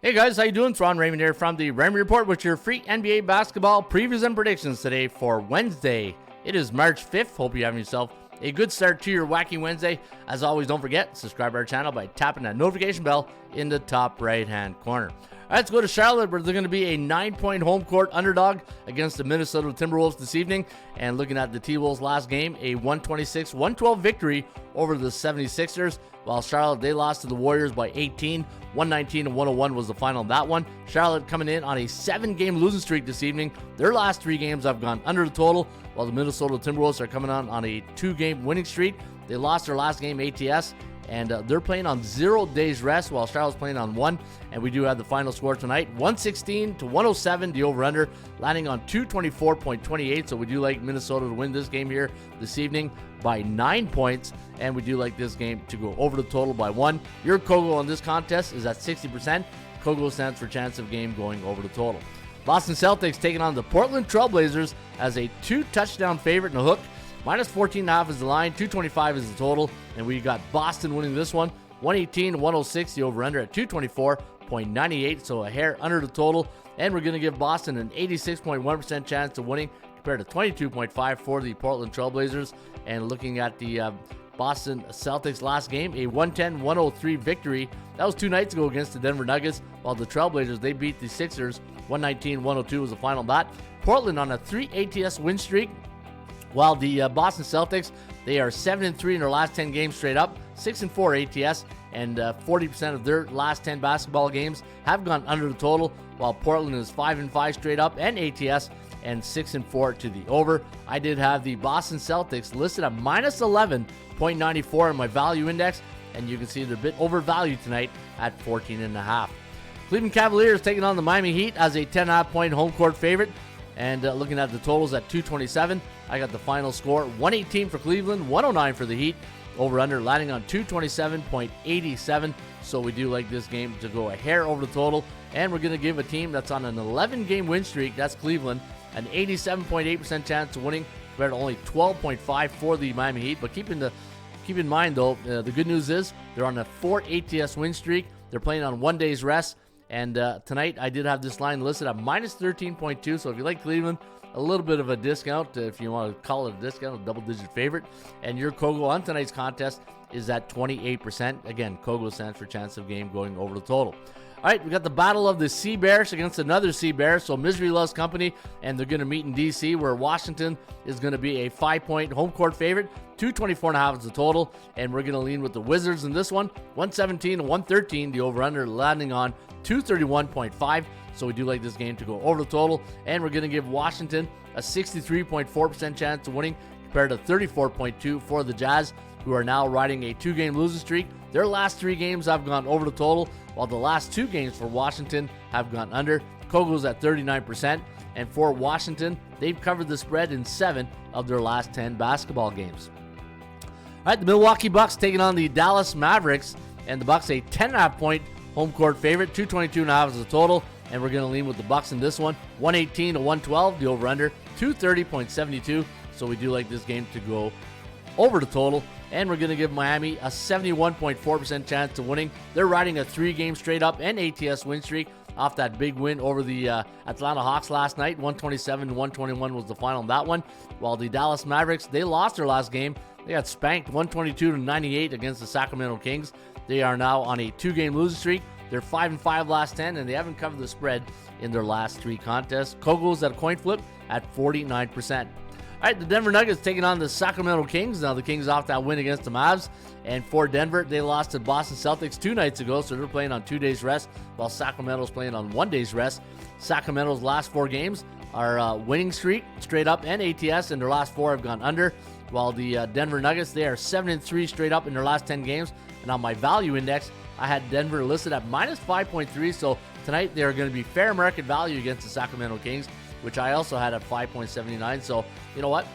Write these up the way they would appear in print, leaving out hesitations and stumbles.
Hey guys, how you doing? It's Raymond here from the Raymond Report with your free NBA basketball previews and predictions today for Wednesday. It is March 5th. Hope you're having yourself a good start to your wacky Wednesday. As always, don't forget, subscribe to our channel by tapping that notification bell in the top right-hand corner. All right, let's go to Charlotte, where they're going to be a 9-point home court underdog against the Minnesota Timberwolves this evening. And looking at the T-Wolves' last game, a 126-112 victory over the 76ers. While Charlotte, they lost to the Warriors by 18. 119-101 was the final of that one. Charlotte coming in on a 7-game losing streak this evening. Their last 3 games have gone under the total, while the Minnesota Timberwolves are coming on a 2-game winning streak. They lost their last game ATS, and they're playing on 0 days rest, while Charlotte's playing on 1. And we do have the final score tonight, 116-107, the over-under, landing on 224.28. So we do like Minnesota to win this game here this evening by 9 points, and we do like this game to go over the total by 1. Your Kogo on this contest is at 60%. Kogo stands for chance of game going over the total. Boston Celtics taking on the Portland Trailblazers as a 2-touchdown favorite in the hook. Minus 14.5 is the line, 225 is the total, and we got Boston winning this one, 118-106, the over-under at 224.98, so a hair under the total, and we're going to give Boston an 86.1% chance of winning compared to 22.5 for the Portland Trailblazers. And looking at the Boston Celtics last game, a 110-103 victory. That was 2 nights ago against the Denver Nuggets, while the Trailblazers, they beat the Sixers, 119-102 was the final of that. Portland on a 3 ATS win streak, while the Boston Celtics, they are 7-3 in their last 10 games straight up, 6-4 ATS, and 40% of their last 10 basketball games have gone under the total, while Portland is 5-5 straight up and ATS, and 6-4 to the over. I did have the Boston Celtics listed at minus 11.94 in my value index, and you can see they're a bit overvalued tonight at 14.5. Cleveland Cavaliers taking on the Miami Heat as a 10.5-point home court favorite. And looking at the totals at 227, I got the final score, 118 for Cleveland, 109 for the Heat. Over-under landing on 227.87. So we do like this game to go a hair over the total. And we're going to give a team that's on an 11-game win streak, that's Cleveland, an 87.8% chance of winning compared to only 12.5 for the Miami Heat. But keep in mind, though, the good news is they're on a 4 ATS win streak. They're playing on 1 day's rest. And tonight, I did have this line listed at minus 13.2. So if you like Cleveland, a little bit of a discount, if you want to call it a discount, a double-digit favorite. And your Kogo on tonight's contest is at 28%. Again, Kogo stands for chance of game going over the total. All right, we got the battle of the Sea Bears against another Sea Bear. So misery loves company, and they're going to meet in D.C., where Washington is going to be a 5-point home court favorite. 224.5 is the total, and we're going to lean with the Wizards in this one. 117-113, the over-under landing on 231.5. So we do like this game to go over the total, and we're going to give Washington a 63.4% chance of winning compared to 34.2 for the Jazz, who are now riding a 2-game losing streak. Their last 3 games have gone over the total, while the last 2 games for Washington have gone under. Kogo's at 39%, and for Washington, they've covered the spread in 7 of their last 10 basketball games. All right, the Milwaukee Bucks taking on the Dallas Mavericks, and the Bucks a 10.5-point home court favorite, 222.5 is the total, and we're going to lean with the Bucks in this one, 118-112, the over-under, 230.72, so we do like this game to go over the total, and we're going to give Miami a 71.4% chance of winning. They're riding a 3-game straight up and ATS win streak off that big win over the Atlanta Hawks last night. 127-121 was the final on that one, while the Dallas Mavericks, they lost their last game. They got spanked 122-98 against the Sacramento Kings. They are now on a 2-game losing streak. They're 5-5 last 10, and they haven't covered the spread in their last 3 contests. Kogo's at a coin flip at 49%. All right, the Denver Nuggets taking on the Sacramento Kings. Now the Kings off that win against the Mavs. And for Denver, they lost to Boston Celtics 2 nights ago, so they're playing on 2 days rest, while Sacramento's playing on 1 day's rest. Sacramento's last 4 games are winning streak, straight up and ATS, and their last 4 have gone under. While the Denver Nuggets, they are 7-3 straight up in their last 10 games. And on my value index, I had Denver listed at minus 5.3, so tonight they are going to be fair market value against the Sacramento Kings, which I also had at 5.79. So, you know what?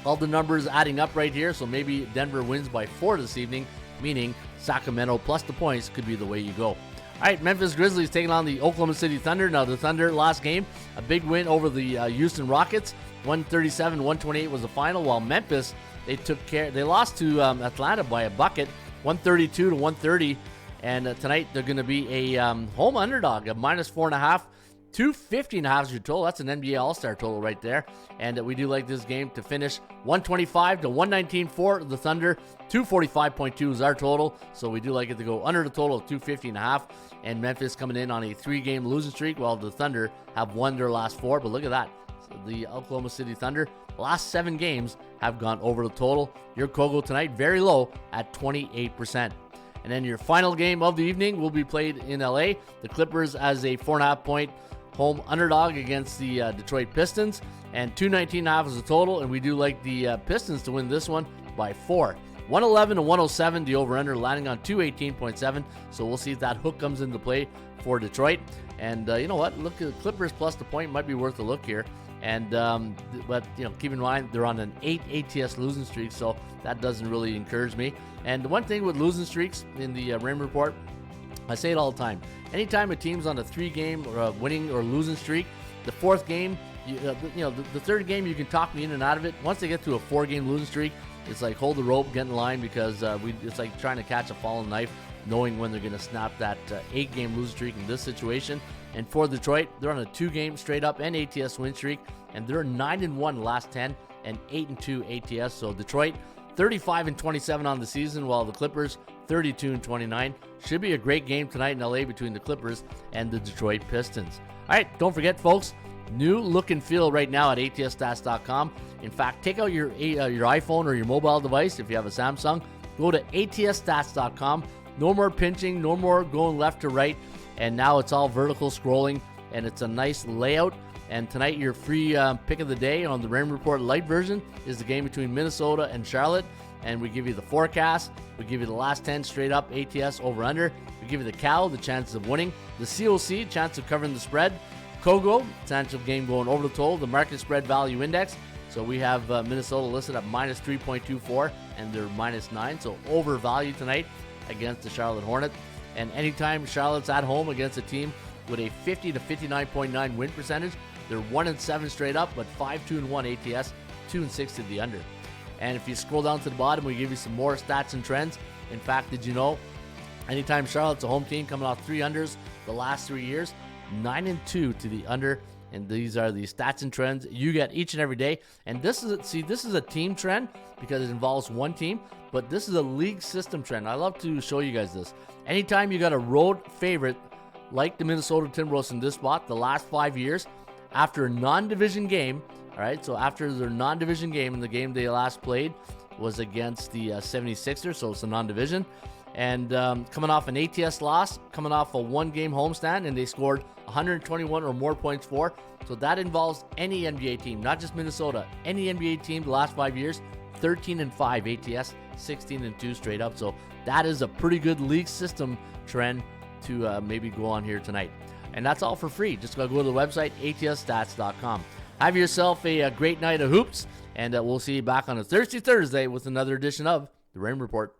All the numbers adding up right here, so maybe Denver wins by 4 this evening, meaning Sacramento plus the points could be the way you go. All right, Memphis Grizzlies taking on the Oklahoma City Thunder. Now, the Thunder last game, a big win over the Houston Rockets. 137-128 was the final, while Memphis, they lost to Atlanta by a bucket, 132-130. And tonight they're going to be a home underdog, a -4.5. 250.5 is your total. That's an NBA All-Star total right there. And we do like this game to finish 125 to 119 for the Thunder. 245.2 is our total. So we do like it to go under the total of 250.5. And Memphis coming in on a 3-game losing streak, while the Thunder have won their last 4. But look at that. So the Oklahoma City Thunder, last 7 games have gone over the total. Your Kogo tonight, very low at 28%. And then your final game of the evening will be played in LA. The Clippers as a 4.5-point home underdog against the Detroit Pistons, and 219.5 is the total, and we do like the Pistons to win this one by 4. 111 to 107, the over-under landing on 218.7, so we'll see if that hook comes into play for Detroit. And you know what, look at the Clippers plus the point, might be worth a look here. And but you know, keep in mind they're on an 8 ATS losing streak, so that doesn't really encourage me. And the one thing with losing streaks in the Raymond Report, I say it all the time. Anytime a team's on a 3-game or a winning or losing streak, the 4th game, the 3rd game, you can talk me in and out of it. Once they get to a 4-game losing streak, it's like hold the rope, get in line, because it's like trying to catch a fallen knife, knowing when they're going to snap that 8-game losing streak in this situation. And for Detroit, they're on a 2-game straight up and ATS win streak, and they're 9-1 last 10 and 8-2 ATS. So Detroit 35-27 on the season, while the Clippers 32-29. Should be a great game tonight in LA between the Clippers and the Detroit Pistons. All right, don't forget, folks, new look and feel right now at ATSstats.com. In fact, take out your iPhone or your mobile device if you have a Samsung. Go to ATSstats.com. No more pinching, no more going left to right, and now it's all vertical scrolling, and it's a nice layout. And tonight, your free pick of the day on the Raymond Report Light version is the game between Minnesota and Charlotte. And we give you the forecast. We give you the last 10 straight up ATS over under. We give you the Cal, the chances of winning. The COC, chance of covering the spread. Kogo, chance of game going over the total. The market spread value index. So we have Minnesota listed at -3.24 and they're -9. So over value tonight against the Charlotte Hornets. And anytime Charlotte's at home against a team with a 50 to 59.9 win percentage, they're 1-7 straight up, but 5-2-1 ATS, 2-6 to the under. And if you scroll down to the bottom, we give you some more stats and trends. In fact, did you know, anytime Charlotte's a home team coming off 3 unders the last 3 years, 9-2 to the under. And these are the stats and trends you get each and every day. And this is a team trend because it involves one team, but this is a league system trend. I love to show you guys this. Anytime you got a road favorite like the Minnesota Timberwolves in this spot, the last 5 years, after a non-division game, all right, so after their non-division game, and the game they last played was against the 76ers, so it's a non-division, and coming off an ATS loss, coming off a 1-game homestand, and they scored 121 or more points for. So that involves any NBA team, not just Minnesota. Any NBA team the last 5 years, 13-5 ATS, 16-2 straight up. So that is a pretty good league system trend to maybe go on here tonight. And that's all for free. Just go to the website, ATSstats.com. Have yourself a great night of hoops, and we'll see you back on a Thursday with another edition of the Raymond Report.